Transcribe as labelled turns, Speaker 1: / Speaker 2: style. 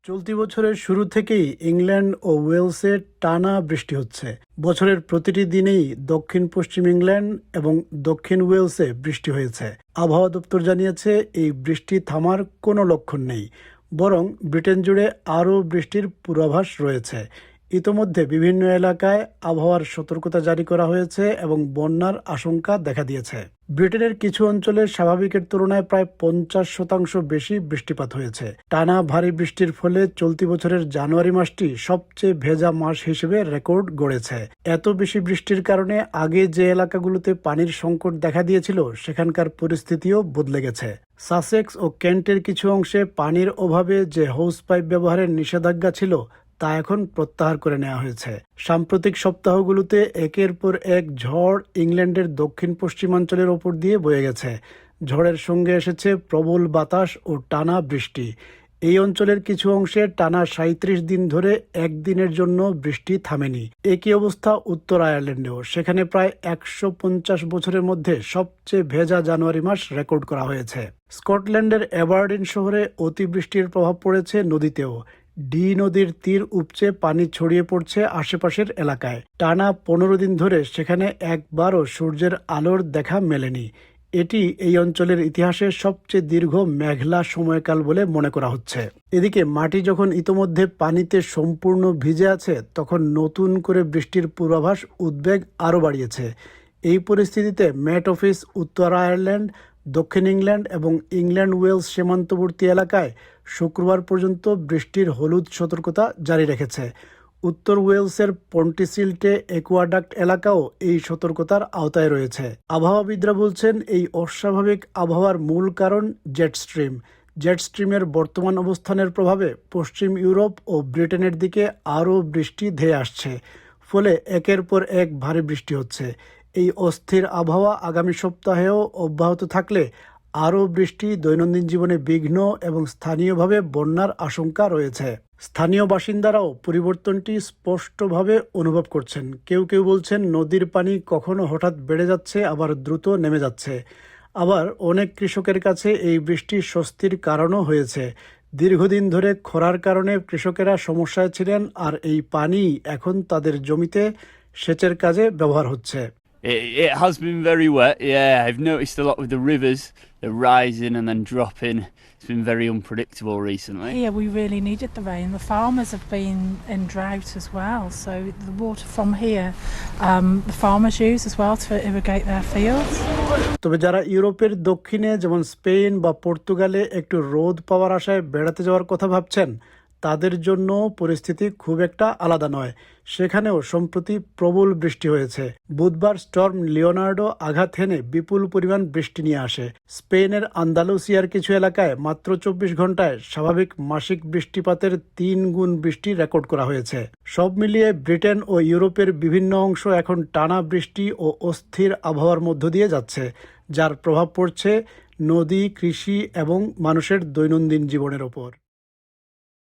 Speaker 1: চলতি বছরের শুরু থেকেই ইংল্যান্ড ও ওয়েলসে টানা বৃষ্টি হচ্ছে। বছরের প্রতিটি দিনেই দক্ষিণ পশ্চিম ইংল্যান্ড এবং দক্ষিণ ওয়েলসে বৃষ্টি হয়েছে। আবহাওয়া দপ্তর জানিয়েছে এই বৃষ্টি থামার কোনো লক্ষণ নেই, বরং ব্রিটেন জুড়ে আরও বৃষ্টির পূর্বাভাস রয়েছে। ইতোমধ্যে বিভিন্ন এলাকায় আবহাওয়ার সতর্কতা জারি করা হয়েছে এবং বন্যার আশঙ্কা দেখা দিয়েছে। ব্রিটেনের কিছু অঞ্চলে স্বাভাবিকের তুলনায় প্রায় 50% বেশি বৃষ্টিপাত হয়েছে। টানা ভারী বৃষ্টির ফলে চলতি বছরের জানুয়ারি মাসটি সবচেয়ে ভেজা মাস হিসেবে রেকর্ড গড়েছে। এত বেশি বৃষ্টির কারণে আগে যে এলাকাগুলোতে পানির সংকট দেখা দিয়েছিল সেখানকার পরিস্থিতিও বদলে গেছে। সাসেক্স ও কেন্টের কিছু অংশে পানির অভাবে যে হোস পাইপ ব্যবহারের নিষেধাজ্ঞা ছিল তা এখন প্রত্যাহার করে নেওয়া হয়েছে। সাম্প্রতিক সপ্তাহগুলোতে একের পর এক ঝড় ইংল্যান্ডের দক্ষিণ পশ্চিমাঞ্চলের ওপর দিয়ে বয়ে গেছে। ঝড়ের সঙ্গে এসেছে প্রবল বাতাস ও টানা বৃষ্টি। এই অঞ্চলের কিছু অংশে টানা 37 দিন ধরে একদিনের জন্য বৃষ্টি থামেনি। একই অবস্থা উত্তর আয়ারল্যান্ডেও, সেখানে প্রায় 150 বছরের মধ্যে সবচেয়ে ভেজা জানুয়ারি মাস রেকর্ড করা হয়েছে। স্কটল্যান্ডের অ্যাবারডিন শহরে অতিবৃষ্টির প্রভাব পড়েছে নদীতেও। ডি নদীর তীর উপচে পানি ছড়িয়ে পড়ছে আশেপাশের এলাকায়। টানা 15 দিন ধরে সেখানে একবারও সূর্যের আলোর দেখা মেলেনি। এটি এই অঞ্চলের ইতিহাসে সবচেয়ে দীর্ঘ মেঘলা সময়কাল বলে মনে করা হচ্ছে। এদিকে মাটি যখন ইতোমধ্যে পানিতে সম্পূর্ণ ভিজে আছে, তখন নতুন করে বৃষ্টির পূর্বাভাস উদ্বেগ আরও বাড়িয়েছে। এই পরিস্থিতিতে মেট অফিস উত্তর আয়ারল্যান্ড, দক্ষিণ ইংল্যান্ড এবং ইংল্যান্ড ওয়েলস সীমান্তবর্তী এলাকায় শুক্রবার পর্যন্ত বৃষ্টির হলুদ সতর্কতা জারি রেখেছে। উত্তর ওয়েলসের পন্টিসিল্টে অ্যাকুয়াডাক্ট এলাকাও এই সতর্কতার আওতায় রয়েছে। আবহাওয়াবিদরা বলছেন এই অস্বাভাবিক আবহাওয়ার মূল কারণ জেট স্ট্রিমের বর্তমান অবস্থানের প্রভাবে পশ্চিম ইউরোপ ও ব্রিটেনের দিকে আরও বৃষ্টি ধেয়ে আসছে। ফলে একের পর এক ভারী বৃষ্টি হচ্ছে। এই অস্থির আবহাওয়া আগামী সপ্তাহেও অব্যাহত থাকলে আরও বৃষ্টি, দৈনন্দিন জীবনে বিঘ্ন এবং স্থানীয়ভাবে বন্যার আশঙ্কা রয়েছে। স্থানীয় বাসিন্দারাও পরিবর্তনটি স্পষ্টভাবে অনুভব করছেন। কেউ কেউ বলছেন নদীর পানি কখনো হঠাৎ বেড়ে যাচ্ছে, আবার দ্রুত নেমে যাচ্ছে। আবার অনেক কৃষকের কাছে এই বৃষ্টি স্বস্তির কারণও হয়েছে। দীর্ঘদিন ধরে খরার কারণে কৃষকেরা সমস্যায় ছিলেন, আর এই পানি এখন তাদের জমিতে সেচের কাজে ব্যবহার হচ্ছে।
Speaker 2: It has been very wet, yeah. I've noticed a lot with the rivers, they're rising and then dropping. It's been very unpredictable recently.
Speaker 3: Yeah, we really needed the rain. The farmers have been in drought as well, so the water from here, the farmers use as well to irrigate their fields.
Speaker 1: তবে যারা ইউরোপের দক্ষিণে যেমন Spain বা পর্তুগালে একটু রোদ পাওয়ার আশায় বেড়াতে যাওয়ার কথা ভাবছেন, তাদের জন্য পরিস্থিতি খুব একটা আলাদা নয়। সেখানেও সম্প্রতি প্রবল বৃষ্টি হয়েছে। বুধবার স্টর্ম লিওনার্ডো আঘাত হেনে বিপুল পরিমাণ বৃষ্টি নিয়ে আসে। স্পেনের আন্দালুসিয়ার কিছু এলাকায় মাত্র 24 ঘন্টায় স্বাভাবিক মাসিক বৃষ্টিপাতের 3 গুণ বৃষ্টি রেকর্ড করা হয়েছে। সব মিলিয়ে ব্রিটেন ও ইউরোপের বিভিন্ন অংশ এখন টানা বৃষ্টি ও অস্থির আবহাওয়ার মধ্য দিয়ে যাচ্ছে, যার প্রভাব পড়ছে নদী, কৃষি এবং মানুষের দৈনন্দিন জীবনের ওপর।